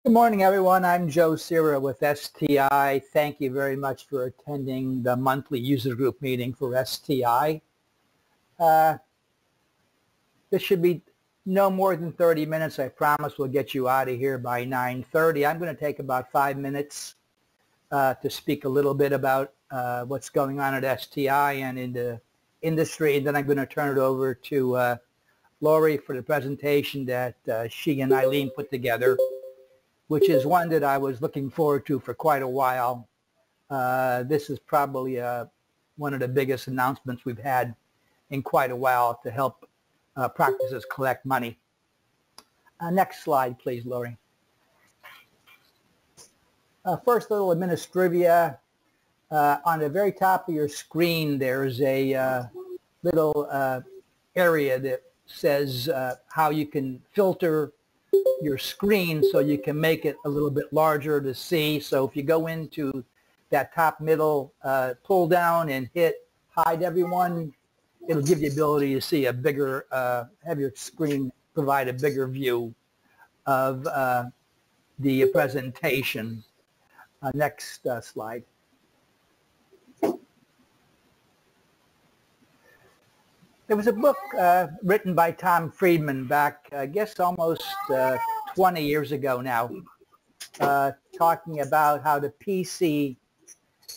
Good morning, everyone. I'm Joe Sira with STI. Thank you very much for attending the monthly user group meeting for STI. This should be no more than 30 minutes. I promise we'll get you out of here by 9:30. I'm going to take about 5 minutes to speak a little bit about what's going on at STI and in the industry, and then I'm going to turn it over to Lori for the presentation that she and Eileen put together, which is one that I was looking forward to for quite a while. This is probably one of the biggest announcements we've had in quite a while to help practices collect money. Next slide, please, Lori. First, a little administrivia. On the very top of your screen, there's a little area that says how you can filter your screen so you can make it a little bit larger to see. So if you go into that top middle pull down and hit hide everyone, it'll give you the ability to see a bigger, have your screen provide a bigger view of the presentation. Next slide. There was a book written by Tom Friedman back, I guess, almost 20 years ago now, talking about how the PC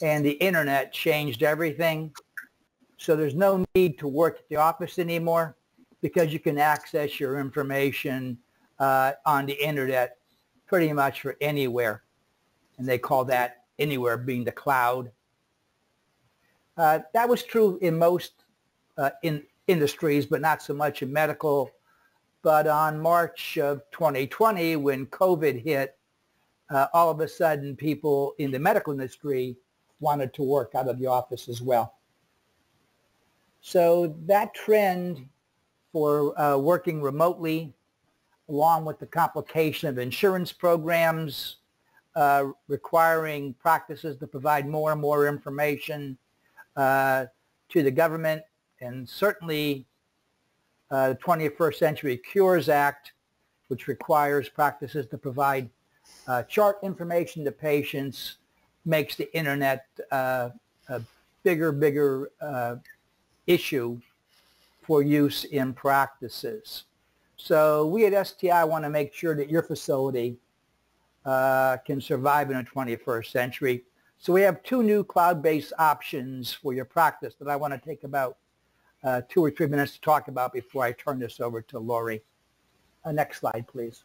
and the internet changed everything. So there's no need to work at the office anymore because you can access your information on the internet pretty much for anywhere. And they call that anywhere being the cloud. That was true in most industries, but not so much in medical. But on March of 2020, when COVID hit, all of a sudden people in the medical industry wanted to work out of the office as well. So that trend for working remotely, along with the complication of insurance programs, requiring practices to provide more and more information to the government, and certainly the 21st Century Cures Act, which requires practices to provide chart information to patients, makes the internet a bigger issue for use in practices. So we at STI want to make sure that your facility can survive in the 21st century. So we have two new cloud-based options for your practice that I want to take about 2 or 3 minutes to talk about before I turn this over to Lori. Next slide, please.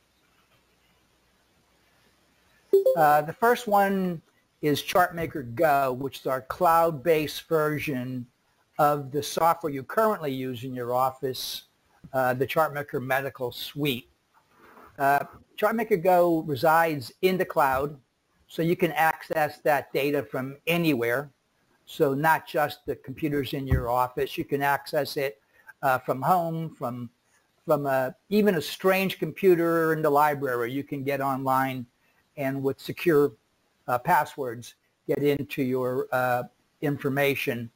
The first one is ChartMaker Go, which is our cloud-based version of the software you currently use in your office, the ChartMaker Medical Suite. ChartMaker Go resides in the cloud, so you can access that data from anywhere. So not just the computers in your office, you can access it from home, from even a strange computer in the library. You can get online and with secure passwords get into your information.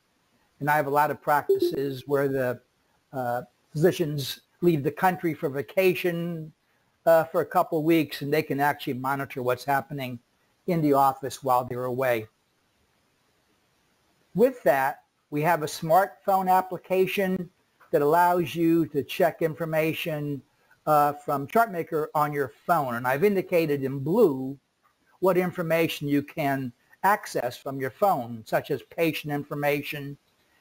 And I have a lot of practices where the physicians leave the country for vacation for a couple of weeks, and they can actually monitor what's happening in the office while they're away. With that, we have a smartphone application that allows you to check information from ChartMaker on your phone. And I've indicated in blue what information you can access from your phone, such as patient information.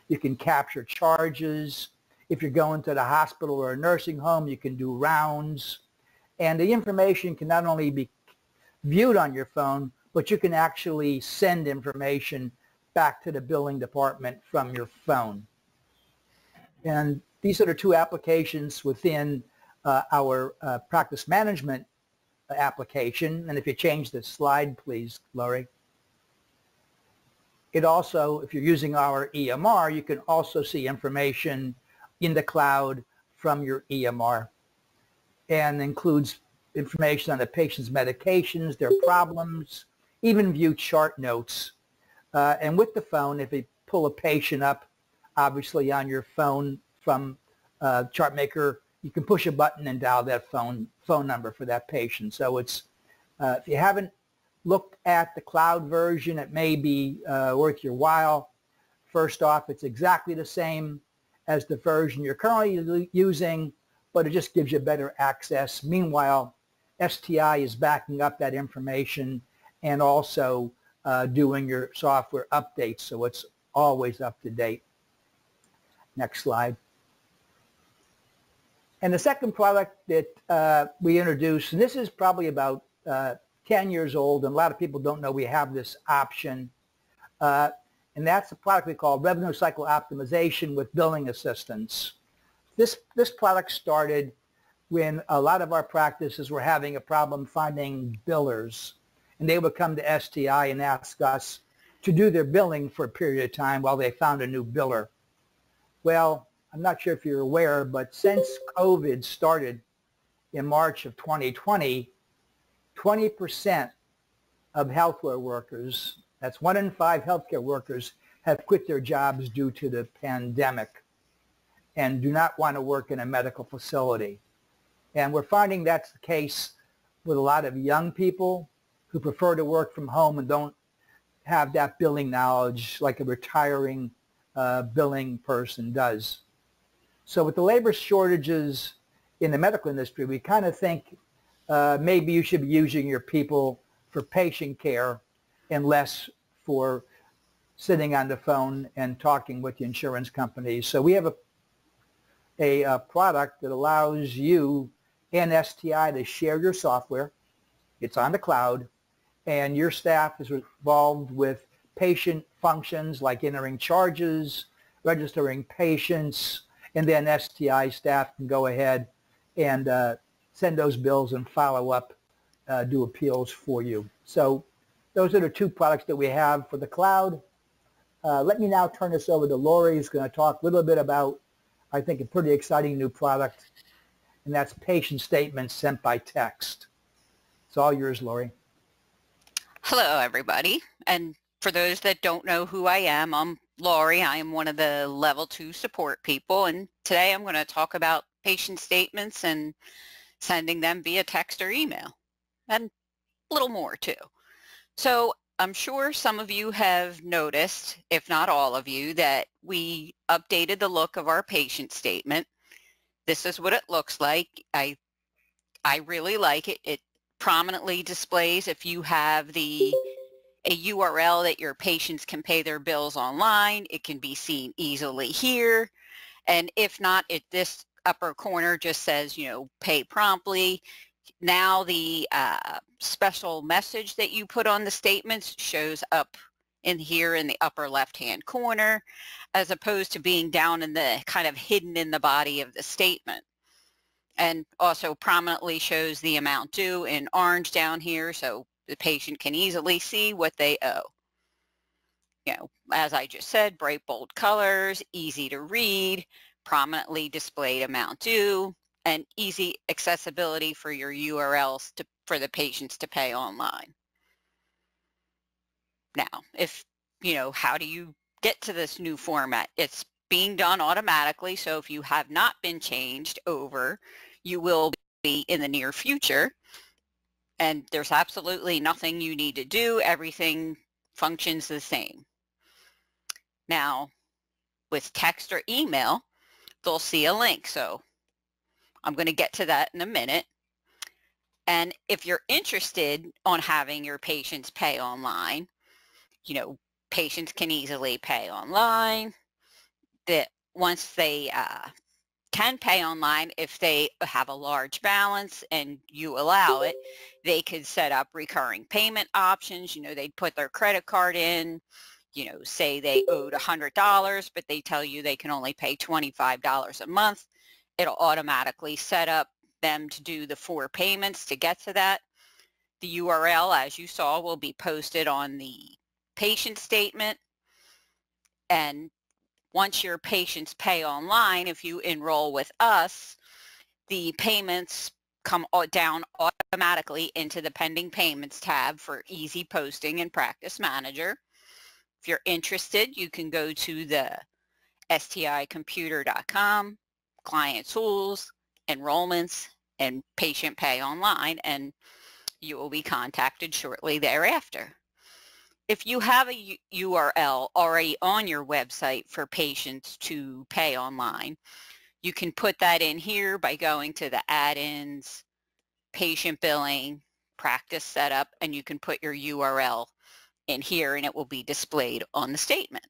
You can capture charges. If you're going to the hospital or a nursing home, you can do rounds. And the information can not only be viewed on your phone, but you can actually send information back to the billing department from your phone. And these are the two applications within our practice management application. And if you change the slide, please, Lori. It also, if you're using our EMR, you can also see information in the cloud from your EMR, and includes information on the patient's medications, their problems, even view chart notes. And with the phone, if you pull a patient up, obviously on your phone from ChartMaker, you can push a button and dial that phone number for that patient. So it's If you haven't looked at the cloud version, it may be worth your while. First off, it's exactly the same as the version you're currently using, but it just gives you better access. Meanwhile, STI is backing up that information and also doing your software updates, so it's always up to date. Next slide. And the second product that we introduced, and this is probably about 10 years old, and a lot of people don't know we have this option, and that's a product we call Revenue Cycle Optimization with Billing Assistance. This product started when a lot of our practices were having a problem finding billers, and they would come to STI and ask us to do their billing for a period of time while they found a new biller. Well, I'm not sure if you're aware, but since COVID started in March of 2020, 20% of healthcare workers, that's 1 in 5 healthcare workers, have quit their jobs due to the pandemic and do not want to work in a medical facility. And we're finding that's the case with a lot of young people who prefer to work from home and don't have that billing knowledge like a retiring billing person does. So with the labor shortages in the medical industry, we kind of think maybe you should be using your people for patient care and less for sitting on the phone and talking with the insurance companies. So we have a product that allows you and STI to share your software. It's on the cloud, and your staff is involved with patient functions like entering charges, registering patients, and then STI staff can go ahead and send those bills and follow up, do appeals for you. So those are the two products that we have for the cloud. Let me now turn this over to Lori, who's going to talk a little bit about, I think, a pretty exciting new product, and that's patient statements sent by text. It's all yours, Lori. Hello, everybody. And for those that don't know who I am, I'm Lori. I am one of the level 2 support people, and today I'm going to talk about patient statements and sending them via text or email, and a little more too. So I'm sure some of you have noticed, if not all of you, that we updated the look of our patient statement. This is what it looks like. I really like it. It prominently displays if you have a URL that your patients can pay their bills online. It can be seen easily here. And if not, this upper corner just says, pay promptly. Now the special message that you put on the statements shows up in here in the upper left-hand corner, as opposed to being down in the kind of hidden in the body of the statement. And also prominently shows the amount due in orange down here, so the patient can easily see what they owe. As I just said, bright bold colors, easy to read, prominently displayed amount due, and easy accessibility for your URLs for the patients to pay online. Now, how do you get to this new format? It's being done automatically, so if you have not been changed over, you will be in the near future. And there's absolutely nothing you need to do. Everything functions the same. Now, with text or email, they'll see a link. So I'm going to get to that in a minute. And if you're interested on having your patients pay online, patients can easily pay online. That once they can pay online, if they have a large balance and you allow it, they could set up recurring payment options. They'd put their credit card in, say they owed $100, but they tell you they can only pay $25 a month. It'll automatically set up them to do the 4 payments to get to that. The URL, as you saw, will be posted on the patient statement. And once your patients pay online, if you enroll with us, the payments come down automatically into the pending payments tab for easy posting in Practice Manager. If you're interested, you can go to the sticomputer.com, Client Tools, Enrollments, and Patient Pay Online, and you will be contacted shortly thereafter. If you have a URL already on your website for patients to pay online, you can put that in here by going to the add-ins, patient billing, practice setup, and you can put your URL in here and it will be displayed on the statement.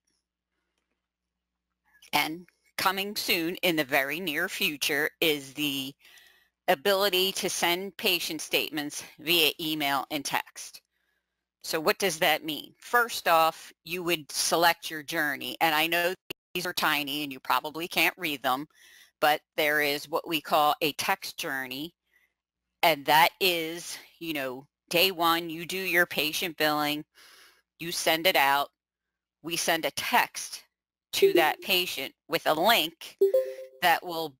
And coming soon in the very near future is the ability to send patient statements via email and text. So what does that mean? First off, you would select your journey, and I know these are tiny and you probably can't read them, but there is what we call a text journey, and that is, you know, day one, you do your patient billing, you send it out, we send a text to that patient with a link that will,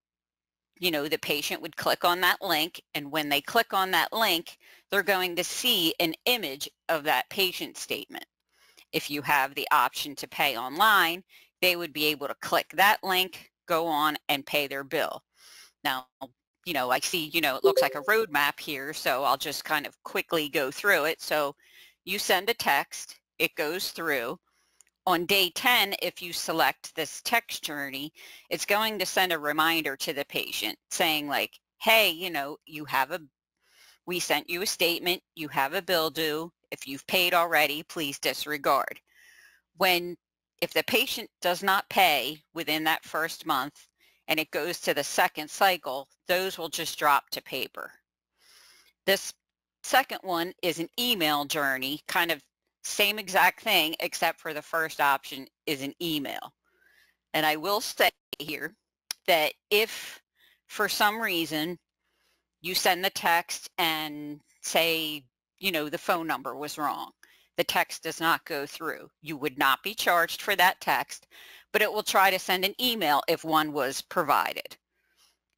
you know, the patient would click on that link, and when they click on that link, they're going to see an image of that patient statement. If you have the option to pay online, they would be able to click that link, go on and pay their bill. Now, you know, I see, you know, it looks like a roadmap here, so I'll just kind of quickly go through it. So you send a text, it goes through. On day 10, if you select this text journey, it's going to send a reminder to the patient saying like, hey, you know, we sent you a statement, you have a bill due. If you've paid already, please disregard. If the patient does not pay within that first month and it goes to the second cycle, those will just drop to paper. This second one is an email journey, kind of same exact thing, except for the first option is an email. And I will say here that if for some reason you send the text and say, you know, the phone number was wrong, the text does not go through, you would not be charged for that text, but it will try to send an email if one was provided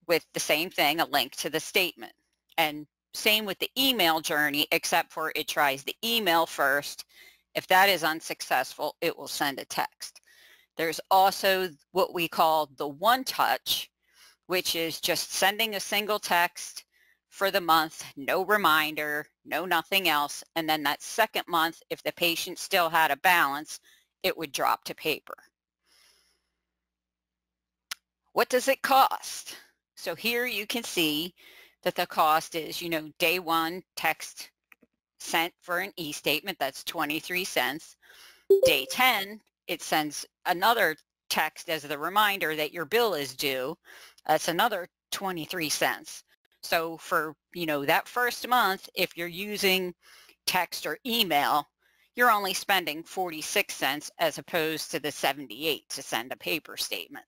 with the same thing, a link to the statement. And same with the email journey, except for it tries the email first. If that is unsuccessful, it will send a text. There's also what we call the one touch, which is just sending a single text for the month, no reminder, no nothing else. And then that second month, if the patient still had a balance, it would drop to paper. What does it cost? So here you can see that the cost is, you know, day one text sent for an e-statement, that's 23 cents. Day 10, it sends another text as the reminder that your bill is due. That's another 23 cents. So for, you know, that first month, if you're using text or email, you're only spending 46 cents as opposed to the 78 to send a paper statement.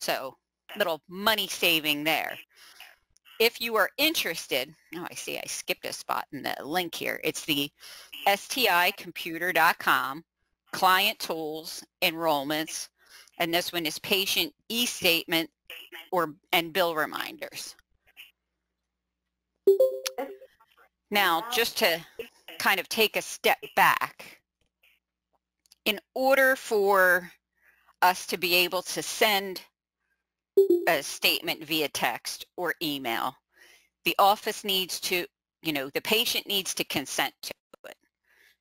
So little money saving there. If you are interested, oh, I see I skipped a spot in the link here. It's the sticomputer.com, client tools, enrollments, and this one is patient e-statement and bill reminders. Now, just to kind of take a step back, in order for us to be able to send a statement via text or email, the office needs to, you know, the patient needs to consent to it.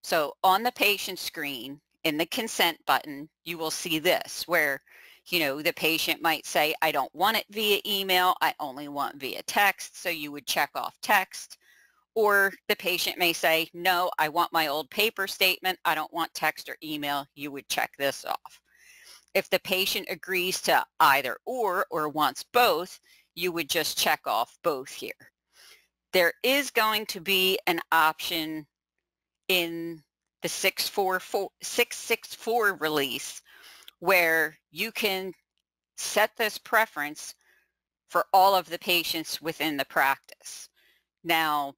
So on the patient screen, in the consent button, you will see this where, you know, the patient might say, I don't want it via email, I only want via text. So you would check off text. Or the patient may say, no, I want my old paper statement, I don't want text or email. You would check this off. If the patient agrees to either or wants both, you would just check off both here. There is going to be an option in the 664 release where you can set this preference for all of the patients within the practice. Now,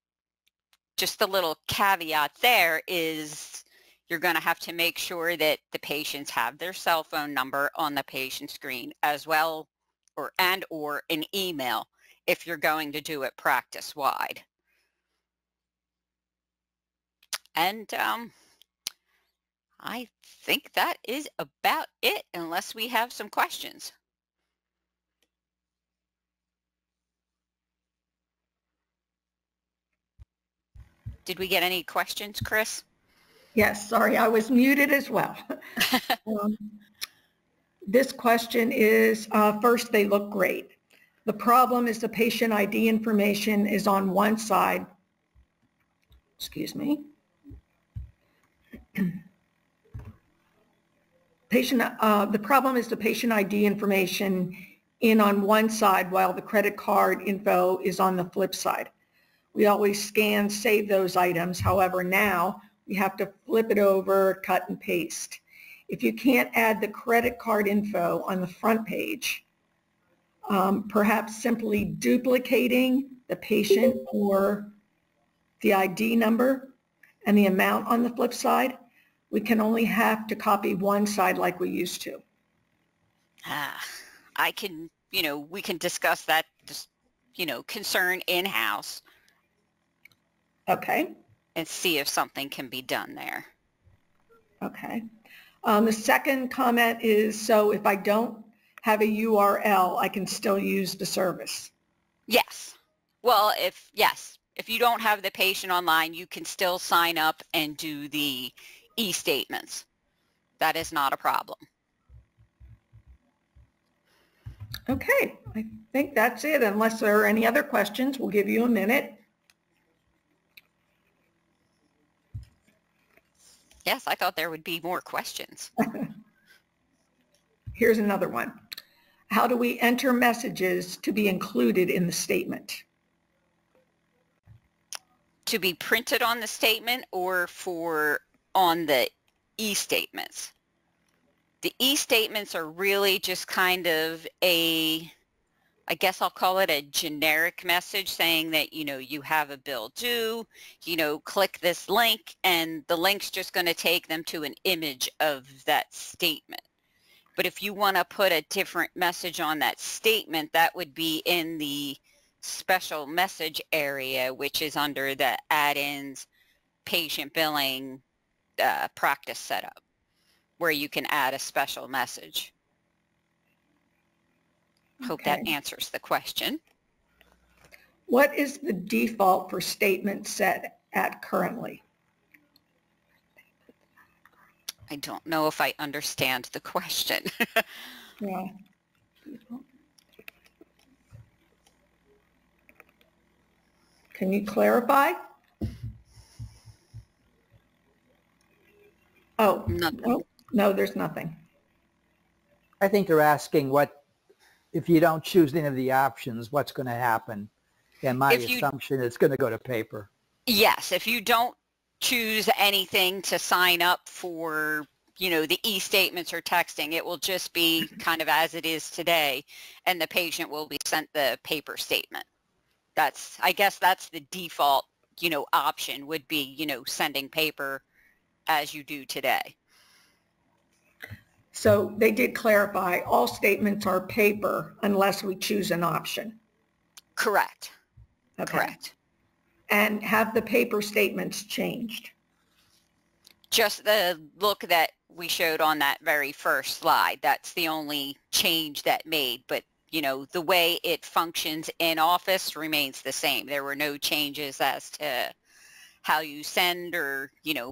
just a little caveat there is you're going to have to make sure that the patients have their cell phone number on the patient screen as well, or an email if you're going to do it practice-wide. And I think that is about it, unless we have some questions. Did we get any questions, Chris? Yes, sorry, I was muted as well. Um, This question is, first, they look great. The problem is the patient ID information is on one side. Excuse me. The problem is the patient ID information in on one side while the credit card info is on the flip side. We always scan, save those items. However, now we have to flip it over, cut and paste. If you can't add the credit card info on the front page, perhaps simply duplicating the patient or the ID number and the amount on the flip side, we can only have to copy one side like we used to. I can, we can discuss that, concern in-house. Okay. And see if something can be done there. Okay. The second comment is, so if I don't have a URL, I can still use the service. Yes. Well, if you don't have the patient online, you can still sign up and do the e-statements. That is not a problem. Okay. I think that's it. Unless there are any other questions, we'll give you a minute. Yes, I thought there would be more questions. Here's another one. How do we enter messages to be included in the statement? To be printed on the statement or on the e-statements? The e-statements are really just kind of I guess I'll call it a generic message saying that, you have a bill due, click this link, and the link's just going to take them to an image of that statement. But if you want to put a different message on that statement, that would be in the special message area, which is under the add-ins, patient billing, practice setup, where you can add a special message. Hope that answers the question. What is the default for statement set at currently? I don't know if I understand the question. Yeah. Can you clarify? Oh, no, there's nothing. I think they're asking if you don't choose any of the options, what's going to happen? And my assumption is it's going to go to paper. Yes, if you don't choose anything to sign up for, the e-statements or texting, it will just be kind of as it is today, and the patient will be sent the paper statement. I guess that's the default, option would be, sending paper as you do today. So they did clarify all statements are paper unless we choose an option. Correct. Okay. Correct. And have the paper statements changed? Just the look that we showed on that very first slide. That's the only change that made, but the way it functions in Office remains the same. There were no changes as to how you send or,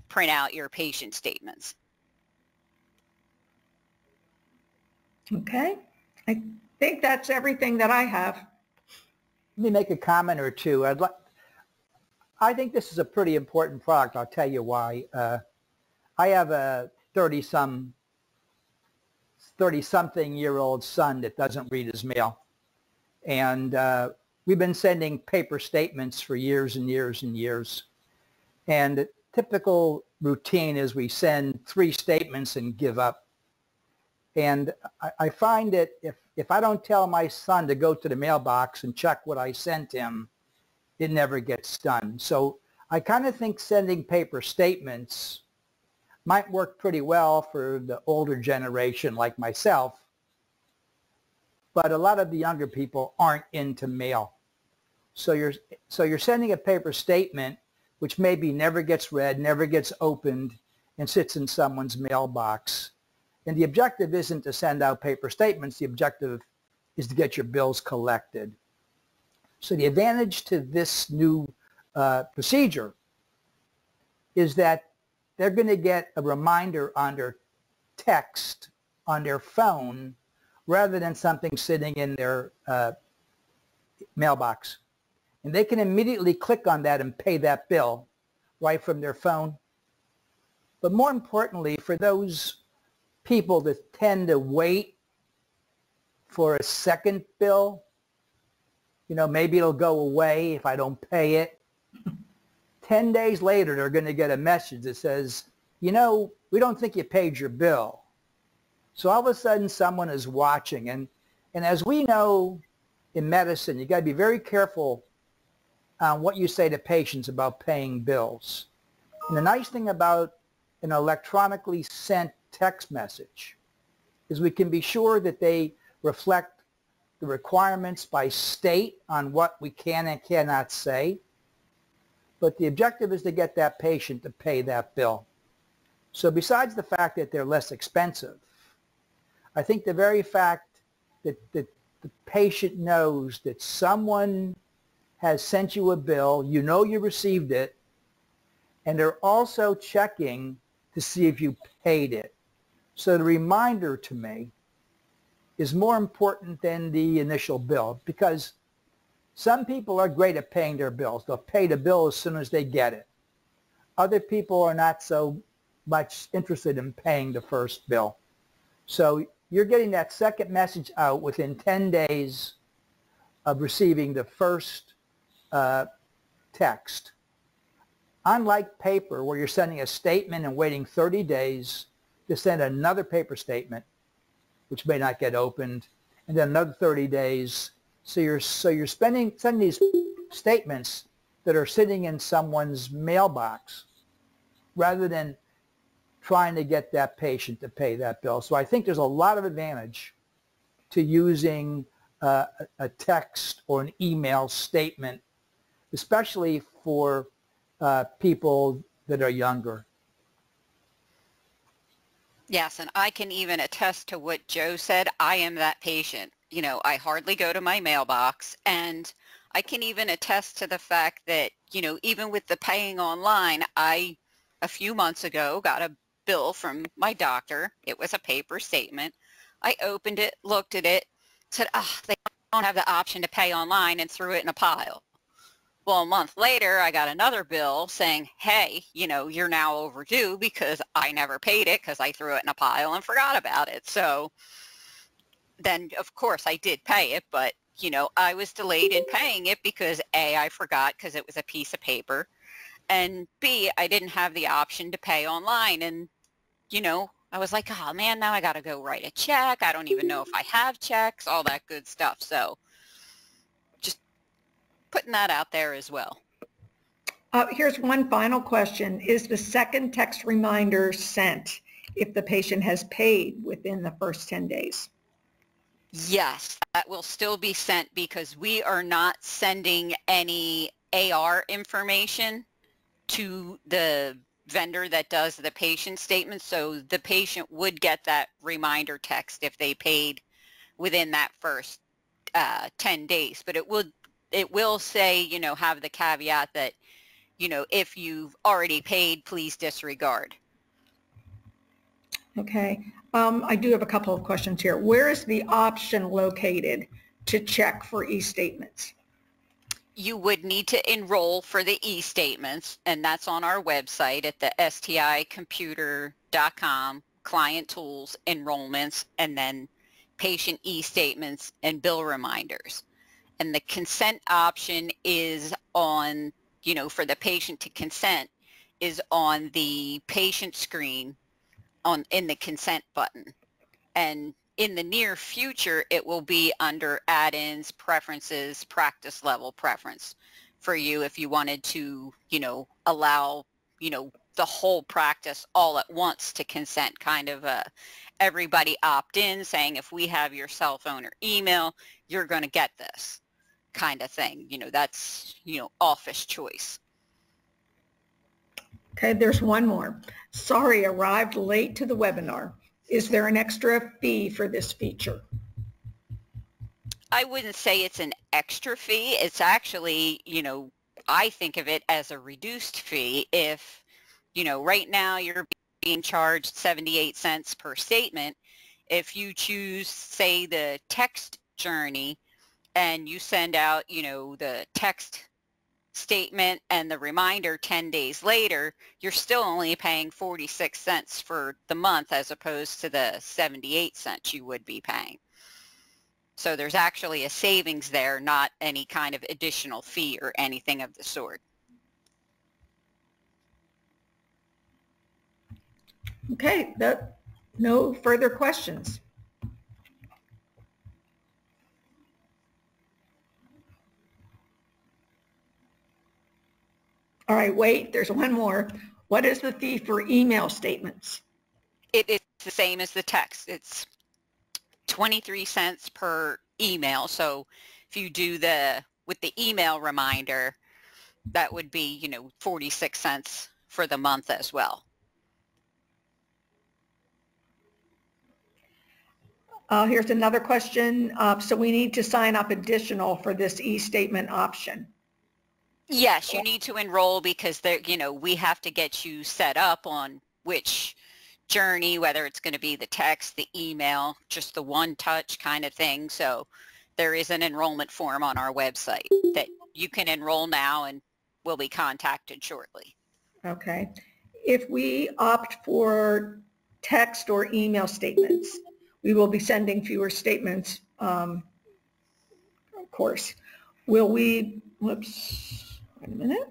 print out your patient statements. Okay. I think that's everything that I have. Let me make a comment or two. I think this is a pretty important product. I'll tell you why. I have a 30-something-year-old son that doesn't read his mail. And we've been sending paper statements for years and years and years. And the typical routine is we send 3 statements and give up. And I find that if I don't tell my son to go to the mailbox and check what I sent him, it never gets done. So I kind of think sending paper statements might work pretty well for the older generation like myself, but a lot of the younger people aren't into mail. So you're sending a paper statement which maybe never gets read, never gets opened, and sits in someone's mailbox. And the objective isn't to send out paper statements. The objective is to get your bills collected. So the advantage to this new procedure is that they're going to get a reminder on their text on their phone rather than something sitting in their mailbox. And they can immediately click on that and pay that bill right from their phone. But more importantly, for those people that tend to wait for a second bill, you know, maybe it'll go away if I don't pay it. 10 days later, they're going to get a message that says, you know, we don't think you paid your bill. So all of a sudden someone is watching. And as we know in medicine, you got to be very careful on what you say to patients about paying bills. And the nice thing about an electronically sent text message is we can be sure that they reflect the requirements by state on what we can and cannot say. But the objective is to get that patient to pay that bill. So besides the fact that they're less expensive, I think the very fact that the patient knows that someone has sent you a bill, you know you received it, and they're also checking to see if you paid it. So the reminder to me is more important than the initial bill, because some people are great at paying their bills. They'll pay the bill as soon as they get it. Other people are not so much interested in paying the first bill. So you're getting that second message out within 10 days of receiving the first text. Unlike paper, where you're sending a statement and waiting 30 days to send another paper statement, which may not get opened, and then another 30 days. So you're sending these statements that are sitting in someone's mailbox rather than trying to get that patient to pay that bill. So I think there's a lot of advantage to using a text or an email statement, especially for people that are younger. Yes, and I can even attest to what Joe said. I am that patient. You know, I hardly go to my mailbox, and I can even attest to the fact that, you know, even with the paying online, a few months ago, got a bill from my doctor. It was a paper statement. I opened it, looked at it, said, oh, they don't have the option to pay online, and threw it in a pile. Well, a month later, I got another bill saying, hey, you know, you're now overdue because I never paid it because I threw it in a pile and forgot about it. So then, of course, I did pay it, but, you know, I was delayed in paying it because A, I forgot because it was a piece of paper, and B, I didn't have the option to pay online. And, you know, I was like, oh, man, now I got to go write a check. I don't even know if I have checks, all that good stuff. So just putting that out there as well. Here's one final question. Is the second text reminder sent if the patient has paid within the first 10 days? Yes, that will still be sent because we are not sending any AR information to the vendor that does the patient statement. So the patient would get that reminder text if they paid within that first 10 days. But it will say, you know, have the caveat that, you know, if you've already paid, please disregard. Okay. I do have a couple of questions here. Where is the option located to check for e-statements? You would need to enroll for the e-statements, and that's on our website at the sticomputer.com, client tools, enrollments, and then patient e-statements and bill reminders. And the consent option is on, you know, for the patient to consent is on the patient screen in the consent button. And in the near future, it will be under add-ins, preferences, practice level preference for you if you wanted to, you know, allow, you know, the whole practice all at once to consent, kind of everybody opt in saying, if we have your cell phone or email, you're going to get this kind of thing. You know, that's, you know, office choice. Okay, there's one more. Sorry, arrived late to the webinar. Is there an extra fee for this feature? I wouldn't say it's an extra fee. It's actually, you know, I think of it as a reduced fee if, right now you're being charged 78 cents per statement. If you choose, say, the text journey and you send out, the text statement and the reminder 10 days later, you're still only paying 46 cents for the month as opposed to the 78 cents you would be paying. So there's actually a savings there, not any kind of additional fee or anything of the sort. Okay, no further questions. All right, wait, there's one more. What is the fee for email statements? It is the same as the text. It's 23 cents per email. So if you do with the email reminder, that would be, 46 cents for the month as well. Here's another question. So we need to sign up additional for this e-statement option. Yes, you need to enroll because we have to get you set up on which journey, whether it's going to be the text, the email, just the one touch kind of thing. So there is an enrollment form on our website that you can enroll now and will be contacted shortly. Okay. If we opt for text or email statements, we will be sending fewer statements, of course. Will we, whoops. Wait a minute.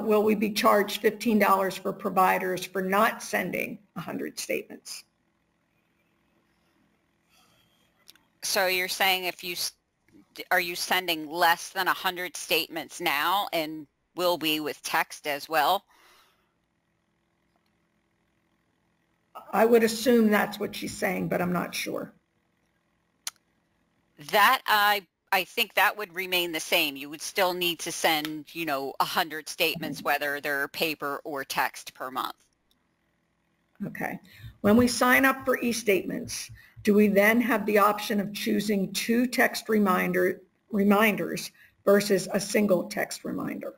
Will we be charged $15 for providers for not sending 100 statements? So you're saying are you sending less than 100 statements now and will be with text as well? I would assume that's what she's saying, but I'm not sure. That I think that would remain the same. You would still need to send, 100 statements, whether they're paper or text per month. Okay. When we sign up for e-statements, do we then have the option of choosing 2 text reminders versus a single text reminder?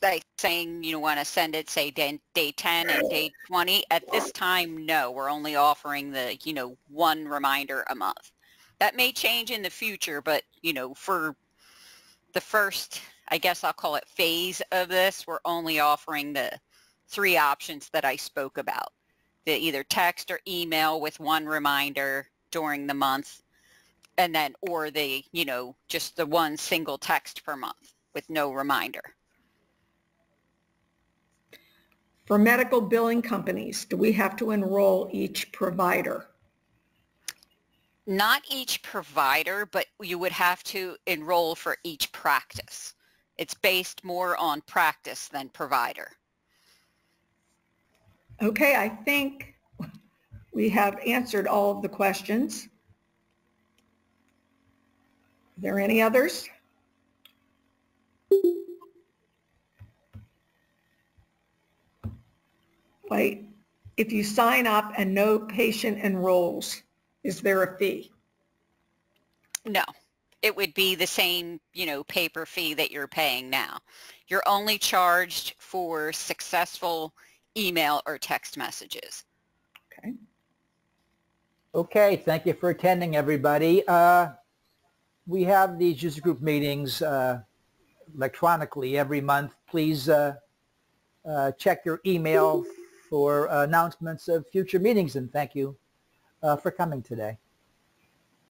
Like saying you want to send it, say, day 10 and day 20. At this time, no. We're only offering the, 1 reminder a month. That may change in the future, but, for the first, I guess I'll call it phase of this, we're only offering the 3 options that I spoke about. The either text or email with 1 reminder during the month, and then, or the, just the 1 single text per month with no reminder. For medical billing companies, do we have to enroll each provider? Not each provider, but you would have to enroll for each practice. It's based more on practice than provider. Okay, I think we have answered all of the questions. Are there any others? Wait, if you sign up and no patient enrolls, is there a fee? No, it would be the same, paper fee that you're paying now. You're only charged for successful email or text messages. Okay. Okay, thank you for attending, everybody. We have these user group meetings electronically every month. Please check your email for announcements of future meetings, and thank you for coming today.